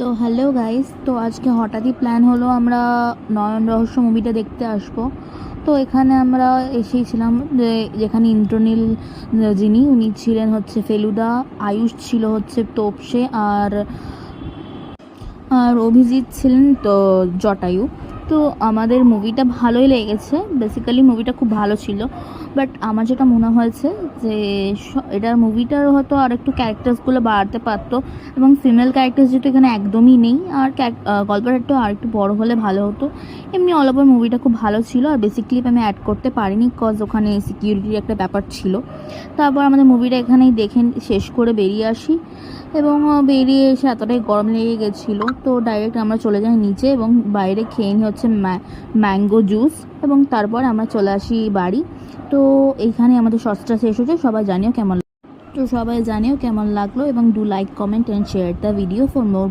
তো hello guys, তো আজকে হঠাৎই প্ল্যান হলো আমরা নয়ন রহস্য মুভিটা দেখতে আসবো। তো এখানে আমরা এসেছিলাম যেখানে ইন্দ্রনীল যিনি উনি ছিলেন হচ্ছে ফেলুদা, আয়ুষ ছিল হচ্ছে তোপসে, আর আর অভিজিৎ ছিলেন তো জটায়ু। তো আমাদের মুভিটা ভালোই লেগেছে, বেসিক্যালি মুভিটা খুব ভালো ছিল। বাট আমার যেটা মনে হয়েছে যে এটার মুভিটার হয়তো আর একটু ক্যারেক্টার্সগুলো বাড়াতে পারতো, এবং ফিমেল ক্যারেক্টার্স যেহেতু এখানে একদমই নেই, আর গল্পটা একটু আর একটু বড়ো হলে ভালো হতো। এমনি অল ওভার মুভিটা খুব ভালো ছিল, আর বেসিক ক্লিপ আমি অ্যাড করতে পারিনি কজ ওখানে সিকিউরিটির একটা ব্যাপার ছিল। তারপর আমাদের মুভিটা এখানেই দেখে শেষ করে বেরিয়ে আসি, এবং বেরিয়ে এসে এতটাই গরম লেগে গেছিলো তো ডাইরেক্ট আমরা চলে যাই নিচে এবং বাইরে খেয়ে নিই হচ্ছে ম্যাঙ্গো জুস, এবং তারপর আমরা চলে আসি বাড়ি। তো এইখানে আমাদের শর্টসটা শেষ হয়েছে। সবাই জানিও কেমন লাগলো, এবং do like, comment and share the video for more.